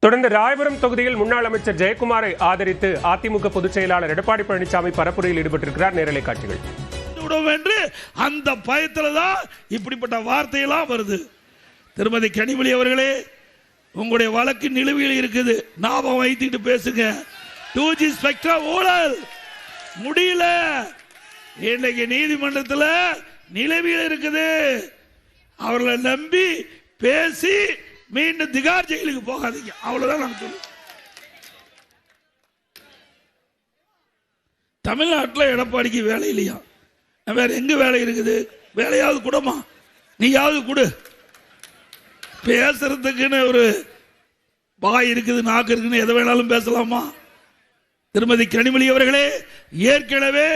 தொடர்ந்து ராயபுரம் தொகுதியில் முன்னாள் அமைச்சர் ஜெயக்குமாரை ஆதரித்து அதிமுக பொதுச் செயலாளர் எடப்பாடி பழனிசாமி பரப்புரையில் ஈடுபட்டிருக்கிறார். நேரலை காட்சிகள். என்று அந்த பயத்துல தான் இப்படிப்பட்ட வார்த்தையெல்லாம் வருது. திருமதி கனிமொழி அவர்களே, உங்களுடைய வழக்கு நிலுவையில் இருக்குது, ஞாபகம் வைத்துட்டு பேசுங்க. 2G ஸ்பெக்ட்ரம் ஊழல் முடியல, இன்னைக்கு நீதிமன்றத்தில் நிலுவையில் இருக்குது. அவர்களை நம்பி பேசி மீண்டும் திகார் ஜெயிலுக்கு போகாதீங்க, அவ்வளவுதான் நான் சொல்லுவேன். தமிழ்நாட்டில் எடப்பாடிக்கு வேலை இல்லையா? வேற எங்க வேலை இருக்குது? வேலையாவது கூடமா? நீயாவது கொடு. பேசுறதுக்குன்னு ஒரு வாய் இருக்குது, நாக்கு இருக்குன்னு எதை வேணாலும் பேசலாமா? திருமதி கனிமொழி அவர்களே, ஏற்கனவே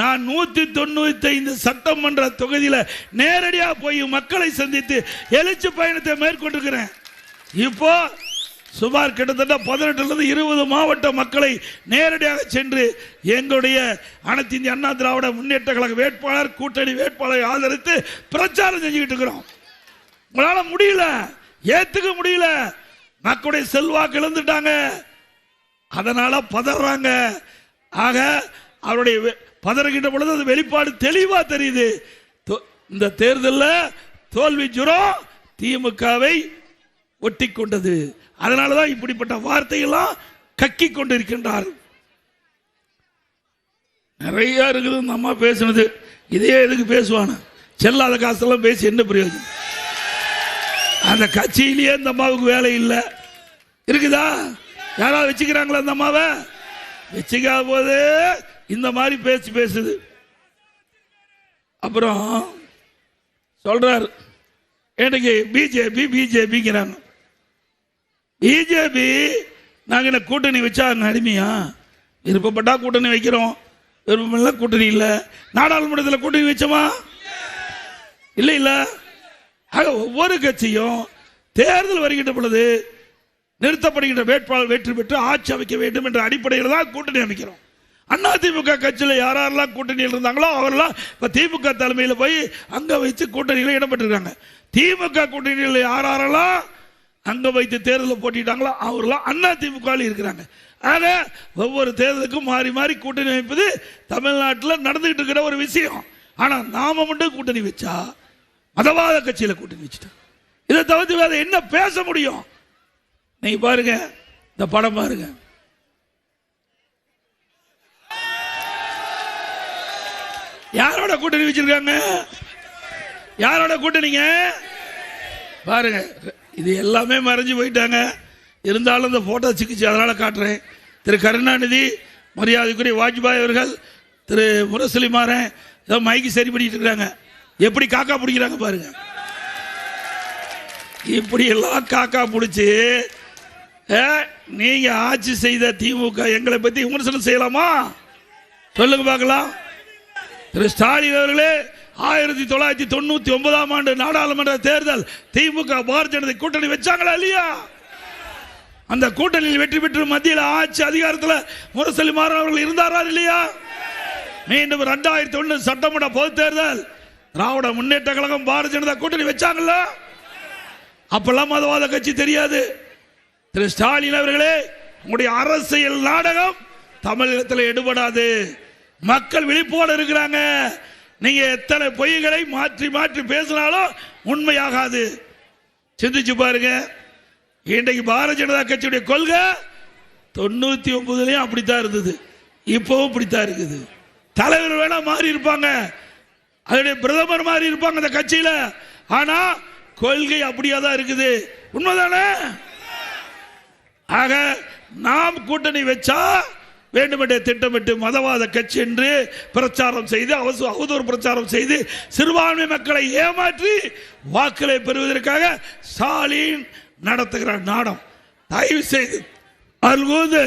நான் 195 சட்டமன்ற தொகுதியில் நேரடியாக போய் மக்களை சந்தித்து எழுச்சி பயணத்தை மேற்கொண்டிருக்கிறேன். இப்போ சுமார் கிட்டத்தட்ட 18-20 மாவட்ட மக்களை நேரடியாக சென்று எங்களுடைய அனைத்து இந்திய அண்ணா திராவிட முன்னேற்ற கழக வேட்பாளர், கூட்டணி வேட்பாளரை ஆதரித்து பிரச்சாரம் செஞ்சுக்கிட்டு இருக்கிறோம். உங்களால முடியல, ஏத்துக்க முடியல. மக்களுடைய செல்வாக்கு இழந்துட்டாங்க, அதனால பதறாங்க. ஆக அவருடைய பதறுகின்ற பொழுது அது வெளிப்பாடு தெளிவா தெரியுது. இந்த தேர்தலில் தோல்வி ஜுரம் திமுகவை ஒட்டி கொண்டது. அதனாலதான் இப்படிப்பட்ட வார்த்தையெல்லாம் கக்கி கொண்டிருக்கின்றார். நிறைய இருக்குது இந்த அம்மா பேசுனது. இதே எதுக்கு பேசுவான? செல்லாத காசெல்லாம் பேசி என்ன பிரயோஜனம்? அந்த கட்சியிலேயே இந்த அம்மாவுக்கு வேலை இல்லை இருக்குதா? யாராவது வச்சுக்கிறாங்களா அந்த அம்மாவை? வச்சுக்காத போது இந்த மாதிரி பேசுது. அப்புறம் சொல்றாரு, எனக்கு பிஜேபிங்கிறாங்க. பிஜேபி நாங்க என்ன கூட்டணி வச்சா அடிமையா? விருப்பப்பட்டா கூட்டணி வைக்கிறோம், விருப்பம் கூட்டணி இல்லை. நாடாளுமன்றத்தில் கூட்டணி வச்சோமா? இல்ல. ஒவ்வொரு கட்சியும் தேர்தல் வருகின்ற பொழுது நிறுத்தப்படுகின்ற வேட்பாளர் வெற்றி பெற்று ஆட்சி அமைக்க வேண்டும் என்ற அடிப்படையில் தான் கூட்டணி அமைக்கிறோம். அதிமுக கட்சியில் யாரெல்லாம் கூட்டணியில் இருந்தாங்களோ அவரெல்லாம் இப்ப திமுக தலைமையில் போய் அங்க வைத்து கூட்டணியில் இடம்பெற்றிருக்காங்க. திமுக கூட்டணியில் யாரெல்லாம் அங்க வைத்து தேர்தலில் போட்டிட்டாங்களோ அவரெல்லாம் அதிமுக இருக்கிறாங்க. ஆக ஒவ்வொரு தேர்தலுக்கும் மாறி மாறி கூட்டணி வைப்பது தமிழ்நாட்டில் நடந்துகிட்டு இருக்கிற ஒரு விஷயம். ஆனா நாம மட்டும் கூட்டணி வச்சா மதவாத கட்சியில கூட்டணி வச்சுட்டா இதை தவிர்த்து வேற என்ன பேச முடியும்? நீங்க பாருங்க, இந்த படம் பாருங்க. யாரோட கூட்டணி வச்சிருக்காங்க? யாரோட கூட்டணிங்க பாருங்க. இது எல்லாமே மறைஞ்சு போயிட்டாங்க. இருந்தாலும் இந்த போட்டோ சிக்கிச்சு, அதனால காட்டுறேன். திரு கருணாநிதி, மரியாதைக்குரிய வாஜ்பாய் அவர்கள், திரு முரசொலி மாறன் ஏதோ மைக்கு சரி பண்ணிட்டு இருக்காங்க. எப்படி காக்கா பிடிக்கிறாங்க பாருங்க. இப்படி எல்லாம் காக்கா பிடிச்சி நீங்க ஆட்சி செய்த திமுக எங்களை பத்தி விமர்சனம் செய்யலாமா? சொல்லுங்க பார்க்கலாம். திரு ஸ்டாலின் அவர்களே, 1999ஆம் ஆண்டு நாடாளுமன்ற தேர்தல் திமுக பாரதிய ஜனதா கூட்டணி வச்சாங்களா இல்லையா? அந்த கூட்டணியில் வெற்றி பெற்று மத்தியில் ஆட்சி அதிகாரத்தில் முரசொலி மாறன் அவர்கள் இருந்தாரா இல்லையா? மீண்டும் 2001 சட்டமன்ற பொது தேர்தல் திராவிட முன்னேற்ற கழகம் பாரதிய ஜனதா கூட்டணி வச்சாங்களா? அப்பெல்லாம் மதவாத கட்சி தெரியாது. திரு ஸ்டாலின் அவர்களே, உங்களுடைய அரசியல் நாடகம் தமிழகத்தில் எடுபடாது. மக்கள் விழிப்போடு இருக்கிறாங்க. நீங்க எத்தனை பொய்களை மாற்றி மாற்றி பேசினாலும் உண்மையாகாது. சிந்திச்சு பாருங்க. இன்றைக்கு பாரதிய ஜனதா கட்சியுடைய கொள்கை 99லயும் அப்படித்தான் இருந்தது, இப்பவும் அப்படித்தான் இருக்குது. தலைவர் வேணா மாறி இருப்பாங்க, அதனுடைய பிரதமர் மாறி இருப்பாங்க அந்த கட்சியில, ஆனா கொள்கை அப்படியே தான் இருக்குது. உண்மைதானே? ஆக நாம் கூட்டணி வச்சா வேண்டுமென்றே திட்டமிட்டு மதவாத கட்சி என்று பிரச்சாரம் செய்து அவதூறு பிரச்சாரம் செய்து சிறுபான்மை மக்களை ஏமாற்றி வாக்களை பெறுவதற்காக ஸ்டாலின் நடத்துகிற நாடம். தயவு செய்து அல்கூது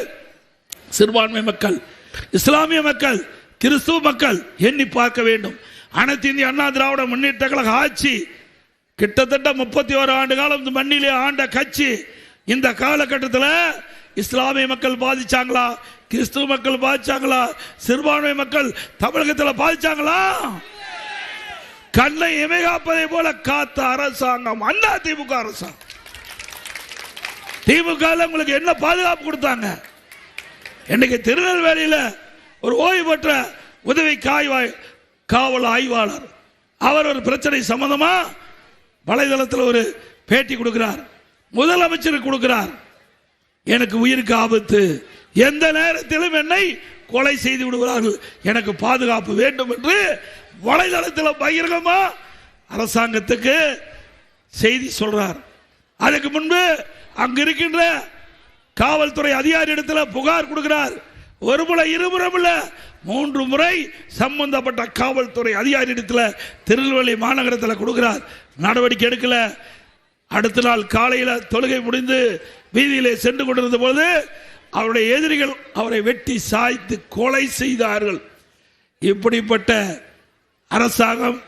சிறுபான்மை மக்கள், இஸ்லாமிய மக்கள், கிறிஸ்துவ மக்கள் எண்ணி பார்க்க வேண்டும். அனைத்து இந்திய அண்ணா திராவிட முன்னேற்ற கழக ஆட்சி கிட்டத்தட்ட 31 ஆண்டு காலம் இந்த மண்ணிலே ஆண்ட கட்சி. இந்த காலகட்டத்தில் இஸ்லாமிய மக்கள் பாதிச்சாங்களா? கிறிஸ்துவ மக்கள் பாதிச்சாங்களா? சிறுபான்மை மக்கள் தமிழகத்தில் பாதிச்சாங்களா? கண்ணை இமைகாப்பதை போல காத்த அரசாங்கம் அதிமுக அரசாங்கம். திமுக உங்களுக்கு என்ன பாதுகாப்பு கொடுத்தாங்க? இன்னைக்கு திருநெல்வேலியில் ஒரு ஓய்வு பெற்ற உதவி காவல் ஆய்வாளர் அவர் ஒரு பிரச்சனை சம்பந்தமா வலைதளத்தில் ஒரு பேட்டி கொடுக்கிறார். முதலமைச்சருக்கு கொடுக்கிறார். எனக்கு உயிருக்கு ஆபத்து, எந்த நேரத்திலும் என்னை கொலை செய்து விடுகிறார்கள், எனக்கு பாதுகாப்பு வேண்டும் என்று வலைதளத்தில் பகிரங்கமா அரசாங்கத்துக்கு செய்தி சொல்றார். அதுக்கு முன்பு அங்க இருக்கின்ற காவல்துறை அதிகாரி இடத்துல புகார் கொடுக்கிறார். ஒரு முறை, இருமுறை இல்ல, 3 முறை சம்பந்தப்பட்ட காவல்துறை அதிகாரி இடத்துல திருநெல்வேலி மாநகரத்தில் கொடுக்கிறார். நடவடிக்கை எடுக்கல. அடுத்த நாள் காலையில் தொழுகை முடிந்து வீதியிலே சென்று கொண்டிருந்த போது அவருடைய எதிரிகள் அவரை வெட்டி சாய்த்து கொலை செய்தார்கள். இப்படிப்பட்ட அரசாங்கம்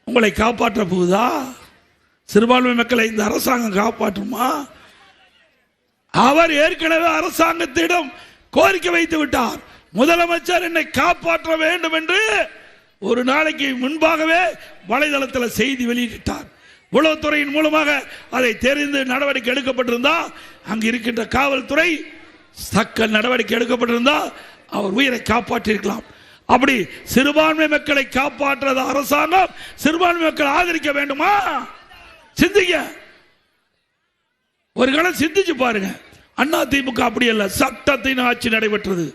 உங்களை காப்பாற்ற போகுதா? சிறுபான்மை மக்களை இந்த அரசாங்கம் காப்பாற்றுமா? அவர் ஏற்கனவே அரசாங்கத்திடம் கோரிக்கை வைத்து விட்டார். முதலமைச்சர் என்னை காப்பாற்ற வேண்டும் என்று ஒரு நாளைக்கு முன்பாகவே வலைதளத்தில் செய்தி வெளியிட்டார். உளவுத்துறையின் மூலமாக அதை தெரிந்து நடவடிக்கை எடுக்கப்பட்டிருந்தா, அங்கு இருக்கின்ற காவல்துறை தக்க நடவடிக்கை எடுக்கப்பட்டிருந்தா அவர் உயிரை காப்பாற்றிருக்கலாம். அப்படி சிறுபான்மை மக்களை காப்பாற்றாத அரசாங்கம் சிறுபான்மை மக்கள் ஆதரிக்க வேண்டுமா? சிந்திக்க, ஒரு காலம் சிந்திச்சு பாருங்க. அண்ணா திமுக அப்படி அல்ல, சட்டத்தின் ஆட்சி நடைபெற்றது.